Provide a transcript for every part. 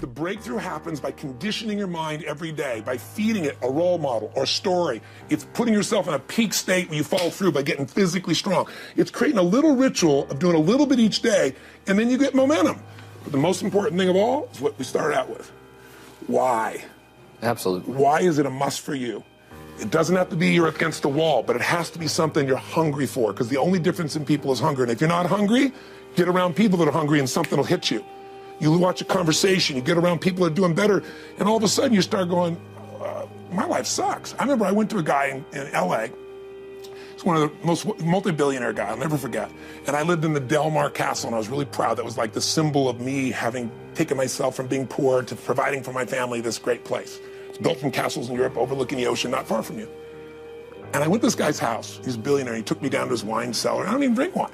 The breakthrough happens by conditioning your mind every day, by feeding it a role model or a story. It's putting yourself in a peak state where you follow through by getting physically strong. It's creating a little ritual of doing a little bit each day, and then you get momentum. But the most important thing of all is what we started out with. Why? Absolutely. Why is it a must for you? It doesn't have to be you're against the wall, but it has to be something you're hungry for, because the only difference in people is hunger. And if you're not hungry, get around people that are hungry and something will hit you. You watch a conversation, you get around people that are doing better, and all of a sudden you start going, my life sucks. I remember I went to a guy in LA. He's one of the most multi-billionaire guys, I'll never forget. And I lived in the Del Mar Castle, and I was really proud. That was like the symbol of me having taken myself from being poor to providing for my family this great place. It's built from castles in Europe overlooking the ocean, not far from you. And I went to this guy's house. He's a billionaire. He took me down to his wine cellar. I don't even drink wine.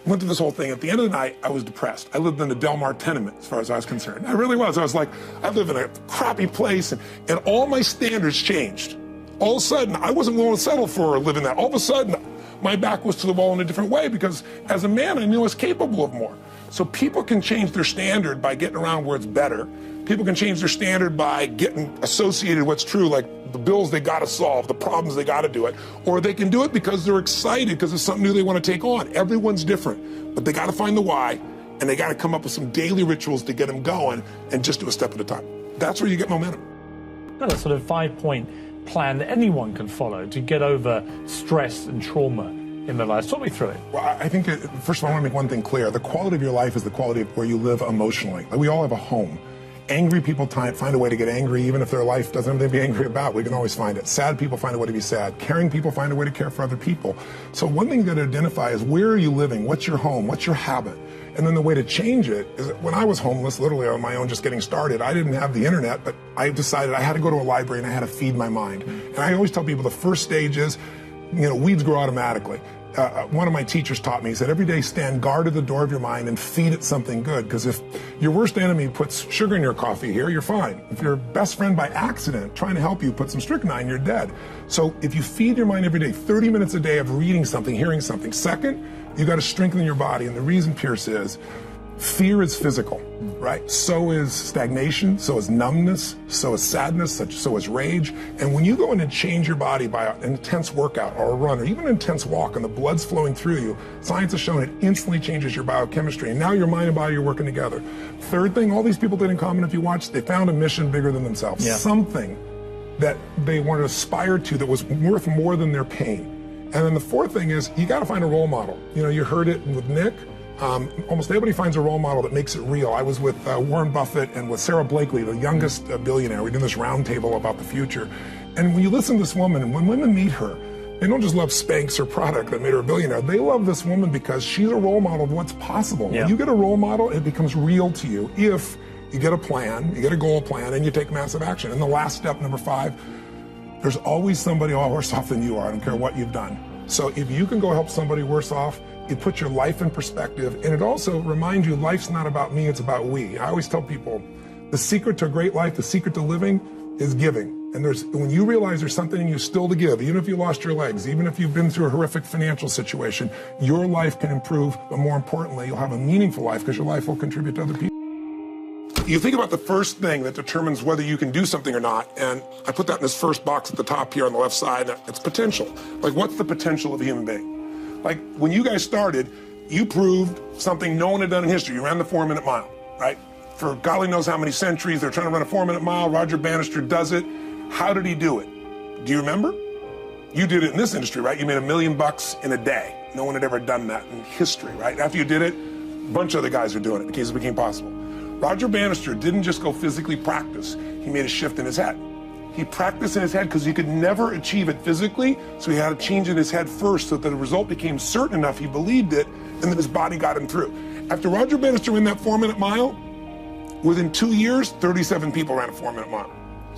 Went through this whole thing. At the end of the night, I was depressed. I lived in the Del Mar tenement, as far as I was concerned. I really was. I was like, I live in a crappy place, and all my standards changed. All of a sudden, I wasn't willing to settle for living that. All of a sudden, my back was to the wall in a different way, because as a man, I knew I was capable of more. So people can change their standard by getting around where it's better. People can change their standard by getting associated with what's true, like the bills they got to solve, the problems they got to do it, or they can do it because they're excited because it's something new they want to take on. Everyone's different, but they got to find the why, and they got to come up with some daily rituals to get them going, and just do a step at a time. That's where you get momentum. Got a sort of 5-point plan that anyone can follow to get over stress and trauma in their lives. Talk me through it. Well, I think, first of all, I want to make one thing clear. The quality of your life is the quality of where you live emotionally. Like, we all have a home. Angry people find a way to get angry, even if their life doesn't have anything to be angry about. We can always find it. Sad people find a way to be sad. Caring people find a way to care for other people. So one thing you got to identify is, where are you living? What's your home? What's your habit? And then the way to change it is, when I was homeless, literally on my own, just getting started, I didn't have the internet, but I decided I had to go to a library and I had to feed my mind. And I always tell people the first stage is, weeds grow automatically. One of my teachers taught me, he said, every day stand guard at the door of your mind and feed it something good. Because if your worst enemy puts sugar in your coffee here, you're fine. If your best friend by accident trying to help you puts some strychnine, you're dead. So if you feed your mind every day, 30 minutes a day of reading something, hearing something. Second, you got to strengthen your body. And the reason, Pierce, is fear is physical, right? So is stagnation, so is numbness, so is sadness, so is rage. And when you go in and change your body by an intense workout or a run or even an intense walk, and the blood's flowing through you, science has shown it instantly changes your biochemistry. And now your mind and body are working together. Third thing, all these people did in common, if you watch, they found a mission bigger than themselves. Yeah. Something that they wanted to aspire to that was worth more than their pain. And then the fourth thing is, you got to find a role model. You heard it with Nick. Almost everybody finds a role model that makes it real. I was with Warren Buffett and with Sarah Blakely, the youngest billionaire. We did this round table about the future. And when you listen to this woman, and when women meet her, they don't just love Spanx or product that made her a billionaire. They love this woman because she's a role model of what's possible. Yeah. When you get a role model, it becomes real to you if you get a plan, you get a goal plan, and you take massive action. And the last step, number 5, there's always somebody worse off than you are. I don't care what you've done. So if you can go help somebody worse off, it puts your life in perspective, and it also reminds you life's not about me, it's about we. I always tell people, the secret to a great life, the secret to living is giving. And when you realize there's something in you still to give, even if you lost your legs, even if you've been through a horrific financial situation, your life can improve, but more importantly, you'll have a meaningful life because your life will contribute to other people. You think about the first thing that determines whether you can do something or not, and I put that in this first box at the top here on the left side. It's potential. Like, what's the potential of a human being? Like, when you guys started, you proved something no one had done in history. You ran the 4-minute mile, right? For golly knows how many centuries, they're trying to run a 4-minute mile. Roger Bannister does it. How did he do it? Do you remember? You did it in this industry, right? You made $1 million in a day. No one had ever done that in history, right? After you did it, a bunch of other guys are doing it in case it became possible. Roger Bannister didn't just go physically practice. He made a shift in his head. He practiced in his head because he could never achieve it physically, so he had to change in his head first so that the result became certain enough he believed it, and then his body got him through. After Roger Bannister ran that 4-minute mile, within 2 years, 37 people ran a 4-minute mile.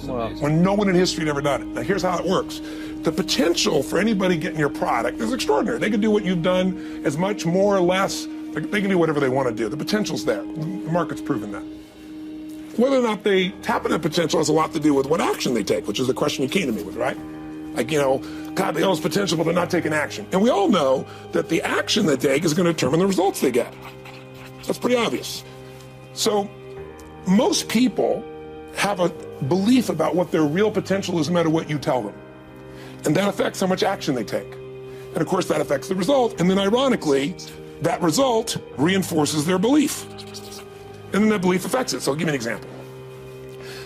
Wow. When no one in history had ever done it. Now here's how it works. The potential for anybody getting your product is extraordinary. They can do what you've done as much, more or less. They can do whatever they want to do. The potential's there. The market's proven that. Whether or not they tap into potential has a lot to do with what action they take, which is the question you came to me with, right? Like, God, they all have potential, but they're not taking action. And we all know that the action they take is going to determine the results they get. That's pretty obvious. So most people have a belief about what their real potential is no matter what you tell them. And that affects how much action they take. And of course that affects the result. And then ironically, that result reinforces their belief. And then that belief affects it. So I'll give you an example.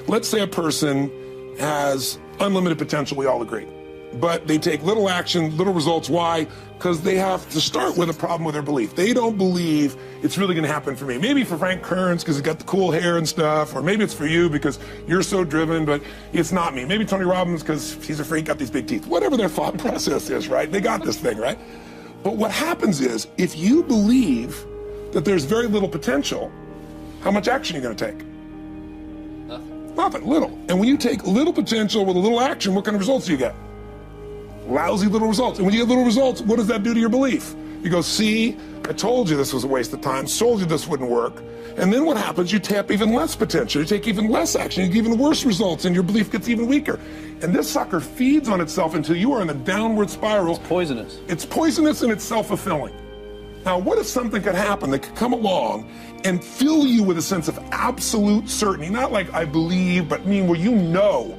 Let's say a person has unlimited potential, we all agree. But they take little action, little results. Why? Because they have to start with a problem with their belief. They don't believe it's really going to happen for me. Maybe for Frank Kearns because he's got the cool hair and stuff, or maybe it's for you because you're so driven, but it's not me. Maybe Tony Robbins because he's a freak, got these big teeth. Whatever their thought process is, right? They got this thing, right? But what happens is, if you believe that there's very little potential, how much action are you going to take? Nothing, little. And when you take little potential with a little action, what kind of results do you get? Lousy little results. And when you get little results, what does that do to your belief? You go, see, I told you this was a waste of time, told you this wouldn't work. And then what happens? You tap even less potential, you take even less action, you get even worse results, and your belief gets even weaker. And this sucker feeds on itself until you are in the downward spiral. It's poisonous. It's poisonous and it's self-fulfilling. Now, what if something could happen that could come along and fill you with a sense of absolute certainty? Not like I believe, but mean where you know.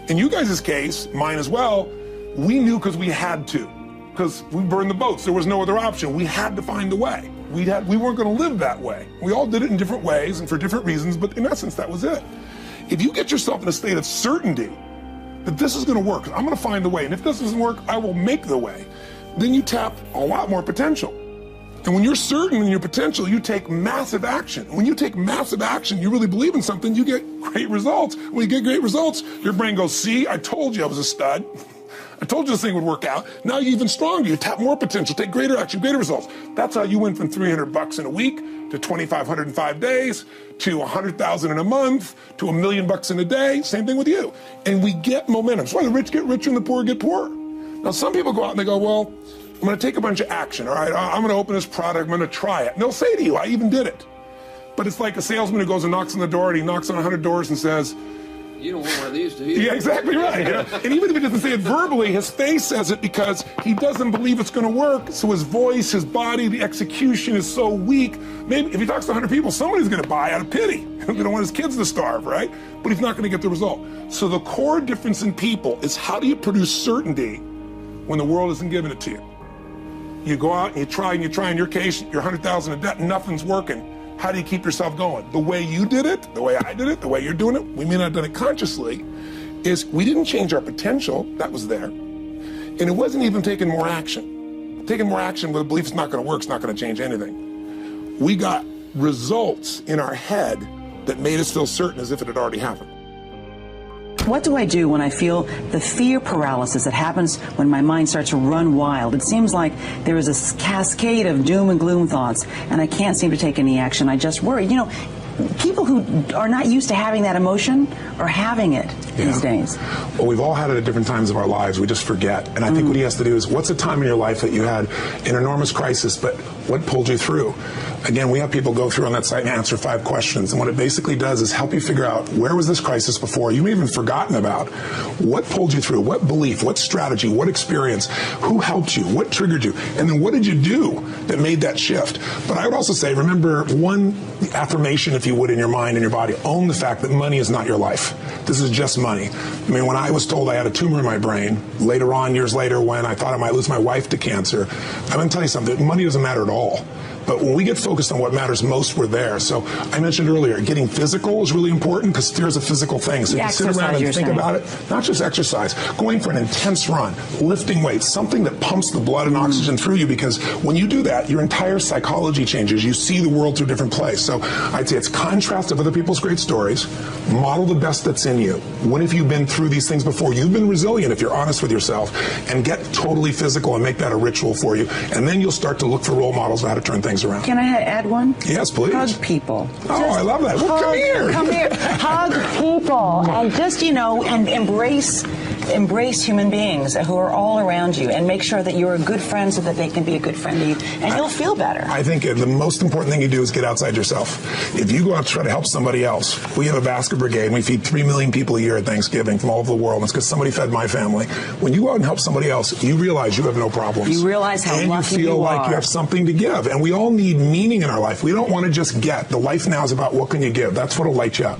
In you guys' case, mine as well, we knew because we had to. Because we burned the boats. There was no other option. We had to find a way. We weren't going to live that way. We all did it in different ways and for different reasons, but in essence, that was it. If you get yourself in a state of certainty that this is going to work, I'm going to find the way, and if this doesn't work, I will make the way, then you tap a lot more potential. And when you're certain in your potential, you take massive action. When you take massive action, you really believe in something, you get great results. When you get great results, your brain goes, see, I told you I was a stud. I told you this thing would work out. Now you're even stronger. You tap more potential, take greater action, greater results. That's how you went from $300 in a week to $2,500 in 5 days to $100,000 in a month to $1 million in a day. Same thing with you. And we get momentum. That's why the rich get richer and the poor get poorer. Now some people go out and they go, well, I'm going to take a bunch of action. All right, I'm going to open this product. I'm going to try it. And they'll say to you, I even did it. But it's like a salesman who goes and knocks on the door, and he knocks on 100 doors and says, you don't want one of these, do you? Yeah, exactly right. You know? And even if he doesn't say it verbally, his face says it because he doesn't believe it's going to work. So his voice, his body, the execution is so weak. Maybe if he talks to 100 people, somebody's going to buy out of pity. They don't want his kids to starve, right? But he's not going to get the result. So the core difference in people is, how do you produce certainty when the world isn't giving it to you? You go out and you try. In your case, you're $100,000 in debt, nothing's working. How do you keep yourself going? The way you did it, the way I did it, the way you're doing it, we may not have done it consciously, is we didn't change our potential. That was there. And it wasn't even taking more action. Taking more action with a belief it's not going to work, it's not going to change anything. We got results in our head that made us feel certain as if it had already happened. What do I do when I feel the fear paralysis that happens when my mind starts to run wild? It seems like there is a cascade of doom and gloom thoughts, and I can't seem to take any action. I just worry. You know, people who are not used to having that emotion are having it these days. Well, we've all had it at different times of our lives. We just forget. And I think what he has to do is, what's a time in your life that you had an enormous crisis, but what pulled you through? Again, we have people go through on that site and answer 5 questions. And what it basically does is help you figure out, where was this crisis before? You may have even forgotten about. What pulled you through? What belief? What strategy? What experience? Who helped you? What triggered you? And then what did you do that made that shift? But I would also say, remember one affirmation, if you would, in your mind and your body. Own the fact that money is not your life. This is just money. I mean, when I was told I had a tumor in my brain, later on, years later, when I thought I might lose my wife to cancer, I'm going to tell you something. Money doesn't matter at all. But when we get focused on what matters most, we're there. So I mentioned earlier, getting physical is really important because fear is a physical thing. So if you sit around and think about it, not just exercise, going for an intense run, lifting weights, something that pumps the blood and oxygen through you, because when you do that, your entire psychology changes. You see the world through a different place. So I'd say it's contrast of other people's great stories, model the best that's in you. When have you been through these things before? You've been resilient if you're honest with yourself, and get totally physical and make that a ritual for you. And then you'll start to look for role models of how to turn things around. Can I add one? Yes, please. Hug people. Oh, I love that. Well, come here. Come here. Hug people. And just, you know, and embrace embrace human beings who are all around you and make sure that you're a good friend so that they can be a good friend to you, and you'll feel better. I think the most important thing you do is get outside yourself. If you go out to try to help somebody else, we have a basket brigade, and we feed 3 million people a year at Thanksgiving from all over the world. It's because somebody fed my family. When you go out and help somebody else, you realize you have no problems. You realize how lucky you are. And you feel like you have something to give. And we all need meaning in our life. We don't want to just get. The life now is about what can you give. That's what'll light you up.